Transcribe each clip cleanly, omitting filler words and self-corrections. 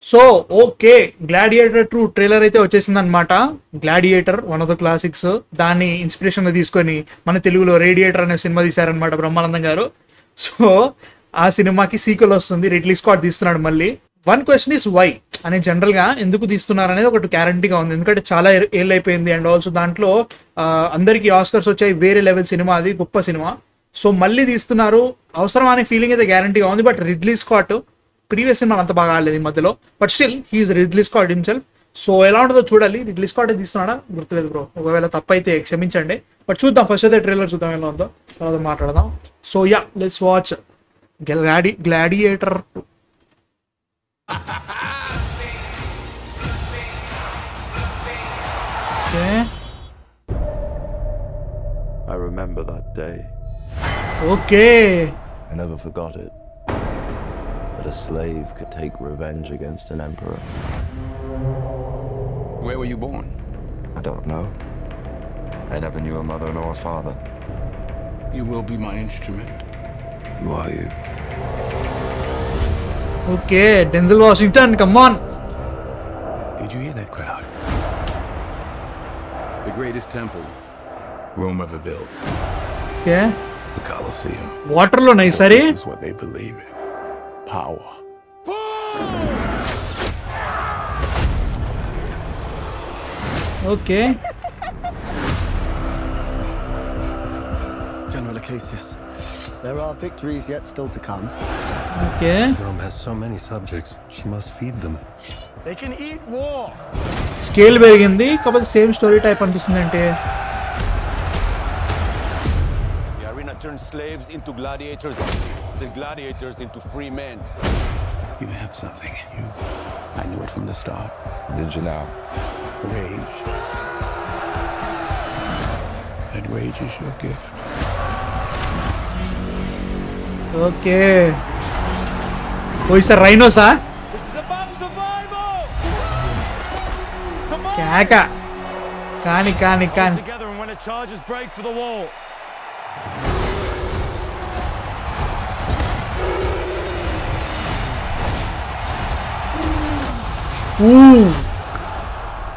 So okay, gladiator 2 trailer అయితే వచ్చేసింది అనమాట. Gladiator one of the classics, దాన్ని ఇన్స్పిరేషన్ గా తీసుకొని మన తెలుగులో రేడియేటర్ అనే సినిమా తీశారనమాట బ్రహ్మానందం గారు. సో ఆ సినిమాకి సీక్వెల్ వస్తుంది, రిడ్లీ స్కాట్ తీస్తున్నాడు మళ్ళీ. వన్ క్వశ్చన్ ఈస్ వై అనే జనరల్ గా ఎందుకు తీస్తున్నారు అనేది ఒకటి గ్యారంటీగా ఉంది, ఎందుకంటే చాలా ఏళ్ళు అయిపోయింది. అండ్ ఆల్సో దాంట్లో అందరికి ఆస్కర్స్ వచ్చాయి, వేరే లెవెల్ సినిమా, అది గొప్ప సినిమా. సో మళ్ళీ తీస్తున్నారు, అవసరం అనే ఫీలింగ్ అయితే గ్యారంటీగా ఉంది. But Ridley Scott previous cinema అంత బాగా ఆడలేదు ఈ మధ్యలో, but still he's Ridley Scott himself. So ఎలా ఉంటుందో చూడాలి. రిడ్లీ స్కాట్ తీస్తున్నాడా గుర్తులేదు బ్రో, ఒకవేళ తప్పైతే క్షమించండి. బట్ చూద్దాం, ఫస్ట్ అయితే ట్రైలర్ చూద్దాం ఎలా ఉందో, తర్వాత మాట్లాడదాం. So yeah, let's watch gladiator 2. Okay. I remember that day. Okay. I never forgot it. That a slave could take revenge against an emperor. Where were you born? I don't know. I never knew a mother nor a father. You will be my instrument. Who are you? Okay, Denzel Washington, come on. Did you hear that crowd? The greatest temple Rome ever built. Okay. The Colosseum. Water lo nahi sari. This is what they believe in. Power. Okay. General Acacius, there are victories yet still to come. Okay. Rome has so many subjects. She must feed them. They can eat war. Scale పెరిగింది, కాకపోతే same story type అనిపిస్తుంది. అంటే The arena turns slaves into gladiators, the gladiators into free men. You have something in you. I knew it from the start. Did you now? Rage. That rage is your gift. Okay. ఓ sir రైనోసా కేక కాని కాని కాని. Together and when the charges break for the wall.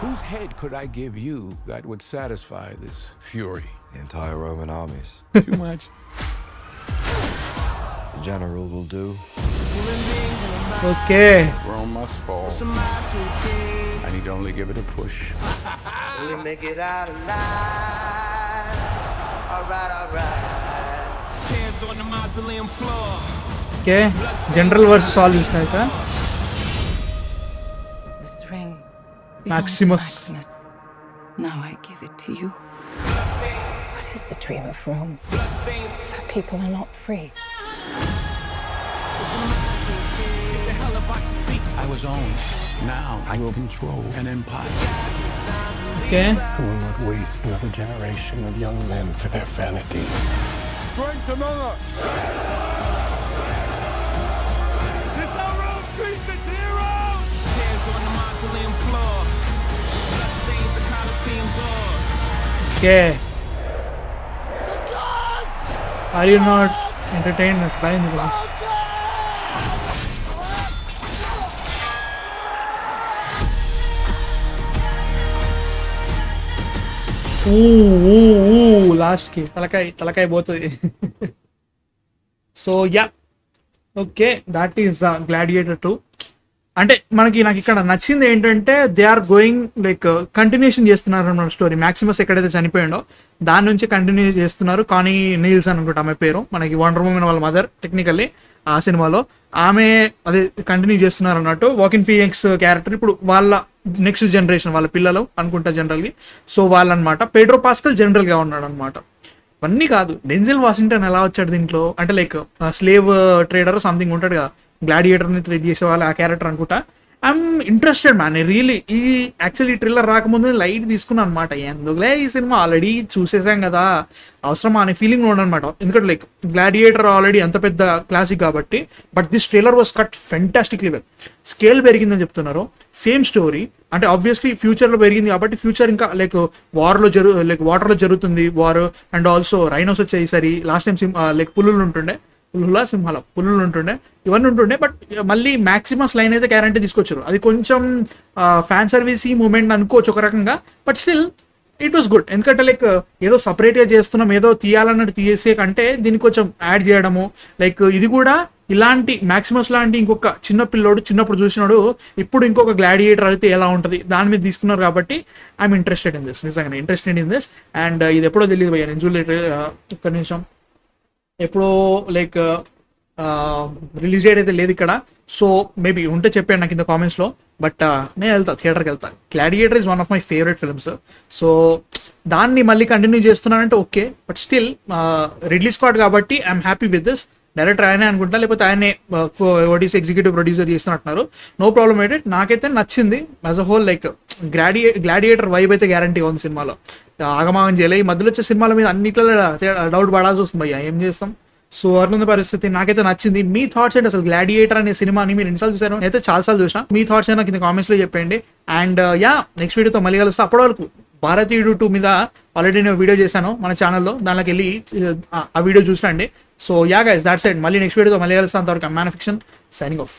Whose head could I give you that would satisfy this fury? The entire Roman armies. Too much? The general will do. Okay. Rome must fall. I need only give it a push. We make it out alive. Alright. Hands on the mausoleum floor. Okay, general versus all చూసినాక This ring Maximus. belongs to Maximus. Now I give it to you. What is the dream of Rome? If our people are not free. I was owned. Now I will control an empire. Okay. I will not waste another generation of young men for their vanity. Strength among us. This our Rome treats its heroes. Hands on the mausoleum floor. Blood stains the Colosseum doors. Okay. Are you not entertained by the last కి తలకాయ పోతుంది. So yeah, okay, that is Gladiator 2. అంటే నాకు ఇక్కడ నచ్చింది ఏంటంటే they are going like continuation చేస్తున్నారు అన్నమాట స్టోరీ. మ్యాక్సిమస్ ఎక్కడైతే చనిపోయిండో దాని నుంచి కంటిన్యూ చేస్తున్నారు. కానీ నీల్స్ అనుకుంటా ఆమె పేరు, మనకి వండర్ ఉమెన్ వాళ్ళ మదర్ టెక్నికల్లీ ఆ సినిమాలో. ఆమె అదే కంటిన్యూ చేస్తున్నారు అన్నట్టు. వాకిన్ ఫీనిక్స్ క్యారెక్టర్ ఇప్పుడు వాళ్ళ నెక్స్ట్ జనరేషన్, వాళ్ళ పిల్లలు అనుకుంటా జనరల్గా. సో వాళ్ళనమాట. పెడ్రో పాస్కల్ జనరల్గా ఉన్నాడు అనమాట. ఇవన్నీ కాదు, డెన్జెల్ వాషింగ్టన్ ఎలా వచ్చాడు దీంట్లో అంటే లైక్ స్లేవ్ ట్రేడర్ సంథింగ్ ఉంటాడు కదా, గ్లాడియేటర్ని ట్రేడ్ చేసే వాళ్ళు, ఆ క్యారెక్టర్ అనుకుంటా. I'm interested man really. ఈ యాక్చువల్లీ ట్రైలర్ రాకముందు లైట్ తీసుకున్నాను అనమాట. ఎందుకులే ఈ సినిమా ఆల్రెడీ చూసేసాం కదా, అవసరమా అనే ఫీలింగ్ ఉండనమాట. ఎందుకంటే లైక్ గ్లాడియేటర్ ఆల్రెడీ అంత పెద్ద క్లాసిక్ కాబట్టి. But this trailer was cut fantastically well. Scale పెరిగిందని చెప్తున్నారు, సేమ్ స్టోరీ. అంటే ఆబ్వియస్లీ ఫ్యూచర్లో పెరిగింది కాబట్టి ఫ్యూచర్ ఇంకా లైక్ వాటర్లో జరుగుతుంది వార్. అండ్ ఆల్సో రైనోస్ వచ్చాయి ఈసారి. లాస్ట్ టైం లైక్ పులులు ఉంటుండే, పులుల సింహాల పులులు ఉంటుండే, ఇవన్నీ ఉంటుండే. బట్ మళ్ళీ మ్యాక్సిమస్ లైన్ అయితే గ్యారంటీ తీసుకొచ్చారు. అది కొంచెం ఫ్యాన్ సర్వీస్ ఈ మూమెంట్ అనుకోవచ్చు ఒక రకంగా, but still it was good. ఎందుకంటే లైక్ ఏదో సపరేట్గా చేస్తున్నాం, ఏదో తీయాలన్నట్టు తీసే కంటే దీన్ని కొంచెం యాడ్ చేయడము, లైక్ ఇది కూడా ఇలాంటి మ్యాక్సిమస్ లాంటి ఇంకొక చిన్న పిల్లోడు చిన్నప్పుడు చూసినాడు, ఇప్పుడు ఇంకొక గ్లాడియేటర్ అయితే ఎలా ఉంటుంది దాని మీద తీసుకున్నారు. కాబట్టి ఐఎమ్ ఇంట్రెస్టెడ్ ఇన్ దిస్, నిజంగానే ఇంట్రెస్టెడ్ ఇన్ దిస్. అండ్ ఇది ఎప్పుడో తెలియదు భయ్యా, నేను చూడలేదు. ఒక్క నిమిషం, ఎప్పుడో లైక్ రిలీజ్ డేట్ అయితే లేదు ఇక్కడ. సో మేబీ ఉంటే చెప్పాను నాకు కింద కామెంట్స్లో. బట్ నేను వెళ్తా, థియేటర్కి వెళ్తా. Gladiator is one of my favourite films. So దాన్ని మళ్ళీ కంటిన్యూ చేస్తున్నానంటే okay, but still Ridley Scott కాబట్టి I'm happy with this. Director ఆయనే అనుకుంటా, లేకపోతే ఆయనే ఓటీసీ ఎగ్జిక్యూటివ్ ప్రొడ్యూసర్ చేస్తున్నట్టున్నారు. No problem eight. నాకైతే నచ్చింది as a whole. Like Gladiator vibe అయితే గ్యారంటీగా ఉంది సినిమాలో. ఆగమాగం చేయలే. ఈ మధ్యలో వచ్చే సినిమాల మీద అన్నిట్లో డౌట్ పడాల్సి వస్తుంది భయ్యా, ఏం చేస్తాం. సో అట్లుంది పరిస్థితి. నాకైతే నచ్చింది. మీ థాట్స్ ఏంటి అసలు గ్లాడియేటర్ అనే సినిమాని మీరు ఎన్నిసార్లు చూసారు? నేనైతే చాలాసార్లు చూసిన. మీ థాట్స్ అయినా కింద కామెంట్స్లో చెప్పండి. అండ్ నెక్స్ట్ వీడియోతో మళ్ళీ కలుస్తా. అప్పటి వరకు భారతీయుడు 2 మీద ఆల్రెడీ నేను వీడియో చేశాను మన ఛానల్లో, దానిలోకి వెళ్ళి ఆ వీడియో చూసినండి. So guys, that's it. మళ్ళీ నెక్స్ట్ వీడియోతో మళ్ళీ కలుస్తా. అంతవరకు మ్యాన్ ఫిక్షన్ సైనింగ్ ఆఫ్.